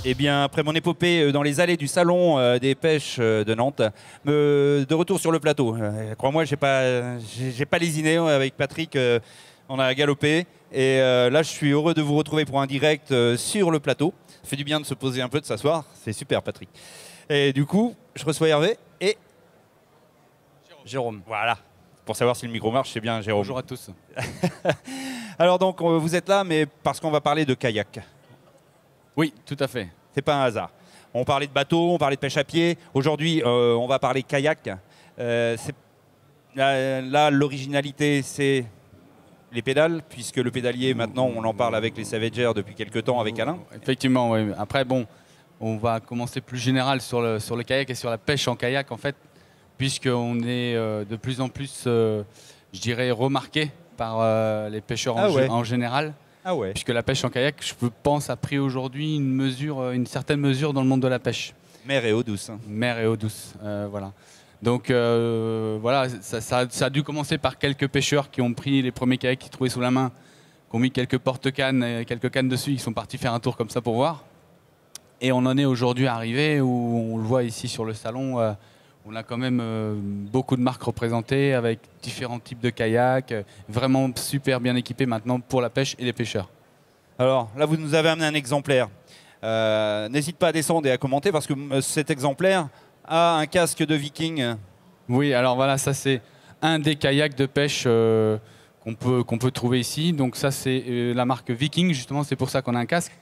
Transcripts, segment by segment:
Eh bien, après mon épopée dans les allées du salon des pêches de Nantes, de retour sur le plateau. Crois-moi, j'ai pas lésiné avec Patrick. On a galopé. Et là, je suis heureux de vous retrouver pour un direct sur le plateau. Ça fait du bien de se poser un peu, de s'asseoir. C'est super, Patrick. Et du coup, je reçois Hervé et Jérôme. Voilà. Pour savoir si le micro marche, c'est bien, Jérôme. Bonjour à tous. Alors donc, vous êtes là, mais parce qu'on va parler de kayak. Oui, tout à fait. C'est pas un hasard. On parlait de bateau, on parlait de pêche à pied. Aujourd'hui, on va parler kayak. Là, l'originalité, c'est les pédales, puisque le pédalier, maintenant, on en parle avec les Savagers depuis quelques temps avec Alain. Effectivement, oui. Après, bon, on va commencer plus général sur le kayak et sur la pêche en kayak, en fait, puisqu'on est de plus en plus, je dirais, remarqué par les pêcheurs en général. Ah ouais. Puisque la pêche en kayak, je pense, a pris aujourd'hui une certaine mesure dans le monde de la pêche. Mer et eau douce. Mer et eau douce, voilà. Donc voilà, ça a dû commencer par quelques pêcheurs qui ont pris les premiers kayaks qu'ils trouvaient sous la main, qui ont mis quelques porte-cannes, quelques cannes dessus, ils sont partis faire un tour comme ça pour voir. Et on en est aujourd'hui arrivé où on le voit ici sur le salon, on a quand même beaucoup de marques représentées avec différents types de kayaks, vraiment super bien équipés maintenant pour la pêche et les pêcheurs. Alors là, vous nous avez amené un exemplaire. N'hésite pas à descendre et à commenter parce que cet exemplaire a un casque de viking. Oui, alors voilà, ça c'est un des kayaks de pêche qu'on peut trouver ici. Donc ça c'est la marque Viking, justement, c'est pour ça qu'on a un casque.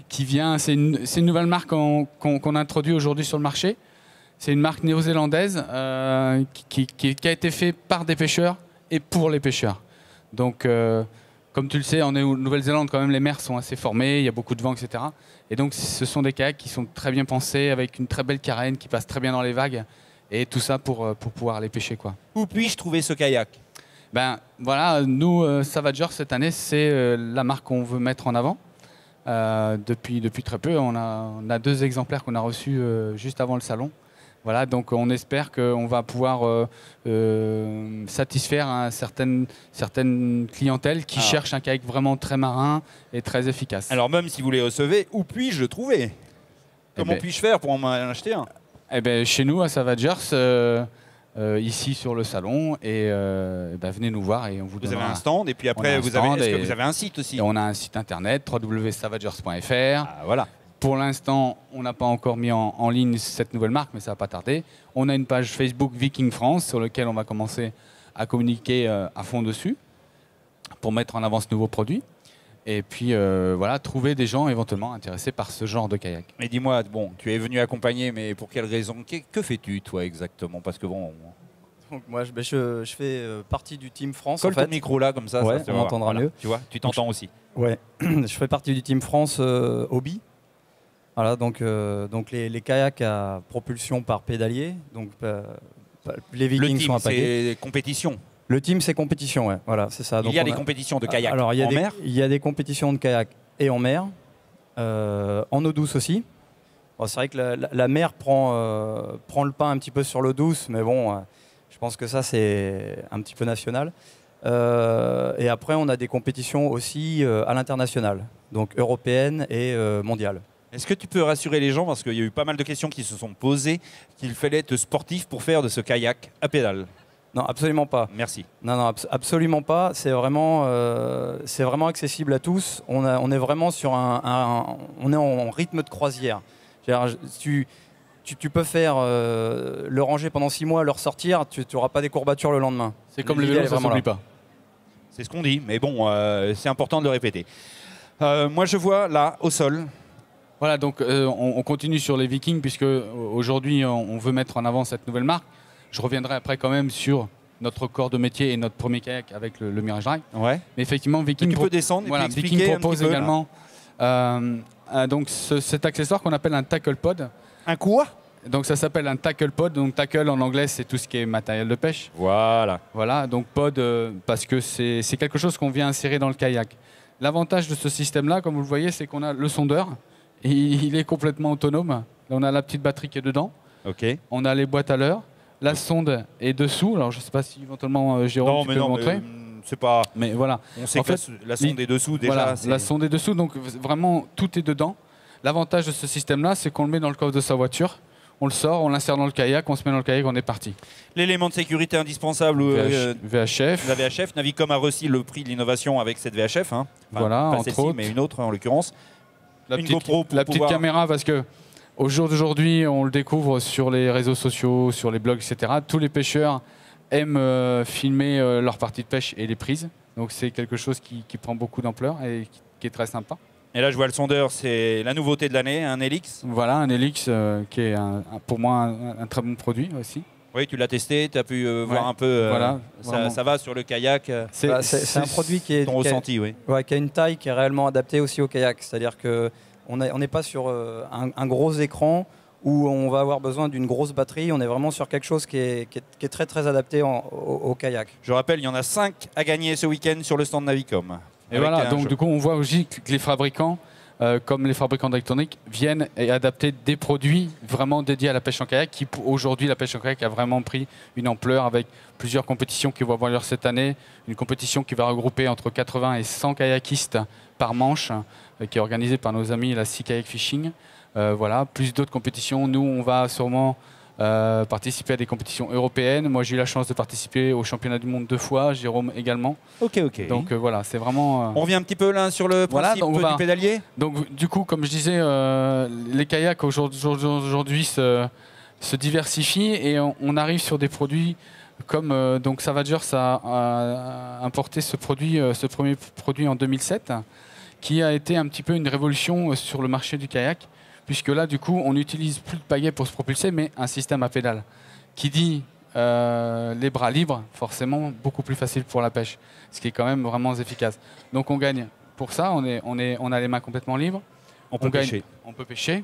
qui vient, c'est une nouvelle marque qu'on a introduit aujourd'hui sur le marché. C'est une marque néo-zélandaise qui a été faite par des pêcheurs et pour les pêcheurs. Donc, comme tu le sais, en Nouvelle-Zélande, quand même, les mers sont assez formées, il y a beaucoup de vent, etc. Et donc, ce sont des kayaks qui sont très bien pensés, avec une très belle carène, qui passe très bien dans les vagues. Et tout ça pour pouvoir aller pêcher, quoi. Où puis-je trouver ce kayak? Ben, voilà, nous, Savagers, cette année, c'est la marque qu'on veut mettre en avant. Depuis très peu, on a 2 exemplaires qu'on a reçus juste avant le salon. Voilà, donc on espère qu'on va pouvoir satisfaire certaines clientèles qui cherchent un kayak vraiment très marin et très efficace. Alors même si vous les recevez, où puis-je le trouver? Comment puis-je faire pour en acheter un? Eh ben, chez nous, à Savagers, ici sur le salon, et venez nous voir et on vous donnera. Vous avez un stand et puis après, est-ce que vous avez un site aussi? On a un site internet, www.savagers.fr. Ah, voilà. Pour l'instant, on n'a pas encore mis en ligne cette nouvelle marque, mais ça va pas tarder. On a une page Facebook Viking France sur laquelle on va commencer à communiquer à fond dessus pour mettre en avant ce nouveau produit. Et puis voilà, trouver des gens éventuellement intéressés par ce genre de kayak. Mais dis-moi, bon, tu es venu accompagner, mais pour quelle raison? Que fais-tu toi exactement? Parce que bon. Donc moi, je fais partie du Team France. Colle ton micro là, comme ça, ouais, ça on entendra mieux. Tu vois, tu t'entends aussi. Ouais, je fais partie du Team France Hobby. Voilà, donc les kayaks à propulsion par pédalier, donc les Vikings sont à pagaie. Le team, c'est compétition. Le team, c'est compétition, ouais. Voilà, c'est ça. Donc il y a des compétitions de kayak en mer. Il y a des compétitions de kayak et en mer, en eau douce aussi. Bon, c'est vrai que la mer prend le pas un petit peu sur l'eau douce, mais bon, je pense que ça, c'est un petit peu national. Et après, on a des compétitions aussi à l'international, donc européennes et mondiales. Est-ce que tu peux rassurer les gens, parce qu'il y a eu pas mal de questions qui se sont posées, qu'il fallait être sportif pour faire de ce kayak à pédale? Non, absolument pas. Merci. Non, absolument pas. C'est vraiment accessible à tous. On est vraiment sur on est en rythme de croisière. Tu peux faire le ranger pendant 6 mois, le ressortir, tu n'auras pas des courbatures le lendemain. C'est comme le vélo, ça ne s'oublie pas. C'est ce qu'on dit, mais bon, c'est important de le répéter. Moi, je vois là, au sol. Voilà, donc on continue sur les Vikings, puisque aujourd'hui, on veut mettre en avant cette nouvelle marque. Je reviendrai après quand même sur notre corps de métier et notre premier kayak avec le Mirage Drive. Ouais. Mais effectivement, Viking, tu peux descendre et voilà, puis Viking expliquer propose également donc cet accessoire qu'on appelle un tackle pod. Un quoi? Donc ça s'appelle un tackle pod. Donc tackle en anglais, c'est tout ce qui est matériel de pêche. Voilà. Voilà, donc pod parce que c'est quelque chose qu'on vient insérer dans le kayak. L'avantage de ce système-là, comme vous le voyez, c'est qu'on a le sondeur. Et il est complètement autonome. Là, on a la petite batterie qui est dedans. Ok. On a les boîtes à l'heure. La sonde est dessous. Alors, je ne sais pas si éventuellement Jérôme, tu peux montrer. C'est pas. Mais voilà. On sait que la sonde est dessous déjà. Voilà, la sonde est dessous, donc vraiment tout est dedans. L'avantage de ce système-là, c'est qu'on le met dans le coffre de sa voiture, on le sort, on l'insère dans le kayak, on se met dans le kayak, on est parti. L'élément de sécurité indispensable, VHF. la VHF. Navicom a reçu le prix de l'innovation avec cette VHF. Hein. Enfin, voilà, pas entre celle-ci, autres. mais une autre en l'occurrence. La Une petite, GoPro pour la petite pouvoir- caméra, parce que au jour d'aujourd'hui, on le découvre sur les réseaux sociaux, sur les blogs, etc. Tous les pêcheurs aiment filmer leur partie de pêche et les prises. Donc c'est quelque chose qui prend beaucoup d'ampleur et qui est très sympa. Et là, je vois le sondeur, c'est la nouveauté de l'année, un Helix. Voilà, un Helix qui est pour moi un très bon produit aussi. Oui, tu l'as testé, tu as pu voir Ouais, un peu. voilà, vraiment. Ça va sur le kayak. C'est un produit qui est Ton ressenti, oui. Ouais, qui a une taille qui est réellement adaptée aussi au kayak. C'est-à-dire qu'on n'est pas sur un gros écran où on va avoir besoin d'une grosse batterie. On est vraiment sur quelque chose qui est très très adapté au kayak. Je rappelle, il y en a 5 à gagner ce week-end sur le stand Navicom. Et Avec voilà, un donc jeu. du coup, on voit aussi que les fabricants, comme les fabricants d'électronique, viennent et adapter des produits vraiment dédiés à la pêche en kayak. Aujourd'hui, la pêche en kayak a vraiment pris une ampleur avec plusieurs compétitions qui vont avoir lieu cette année. Une compétition qui va regrouper entre 80 et 100 kayakistes par manche, qui est organisée par nos amis la Sea Kayak Fishing. Voilà, plus d'autres compétitions. Nous, on va sûrement participer à des compétitions européennes. Moi, j'ai eu la chance de participer au championnat du monde 2 fois, Jérôme également. Ok, ok. Donc voilà, c'est vraiment... On revient un petit peu là sur le Voilà, principe donc on va- du pédalier. Donc du coup, comme je disais, les kayaks aujourd'hui se diversifient et on arrive sur des produits comme donc Savagers a importé ce premier produit en 2007, qui a été un petit peu une révolution sur le marché du kayak, puisque là, du coup, on n'utilise plus de pagaie pour se propulser, mais un système à pédale. Qui dit les bras libres, forcément beaucoup plus facile pour la pêche, ce qui est quand même vraiment efficace. Donc on gagne pour ça, on a les mains complètement libres. On peut gagne- pêcher. On peut pêcher.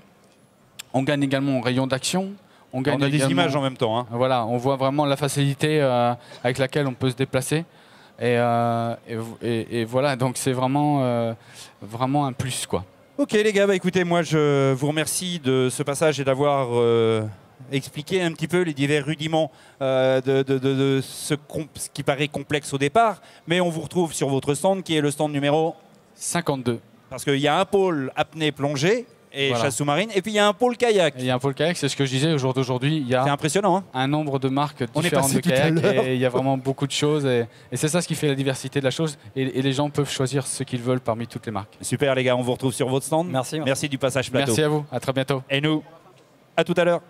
On gagne également en rayon d'action. On gagne a des également- images en même temps. Hein. Voilà, on voit vraiment la facilité avec laquelle on peut se déplacer. Et voilà, donc c'est vraiment, vraiment un plus, quoi. Ok les gars, bah, écoutez, moi je vous remercie de ce passage et d'avoir expliqué un petit peu les divers rudiments de ce qui paraît complexe au départ. Mais on vous retrouve sur votre stand qui est le stand numéro... 52. Parce qu'il y a un pôle apnée plongée et Voilà. chasse sous-marine, et puis il y a un pôle kayak. Et il y a un pôle kayak, c'est ce que je disais, au jour d'aujourd'hui, il y C'est a impressionnant. Hein. un nombre de marques On est différentes passé de tout à kayak l'heure. et il y a vraiment beaucoup de choses et c'est ça ce qui fait la diversité de la chose et les gens peuvent choisir ce qu'ils veulent parmi toutes les marques. Super les gars, on vous retrouve sur votre stand. Merci. Merci du passage plateau. Merci à vous, à très bientôt. Et nous, à tout à l'heure.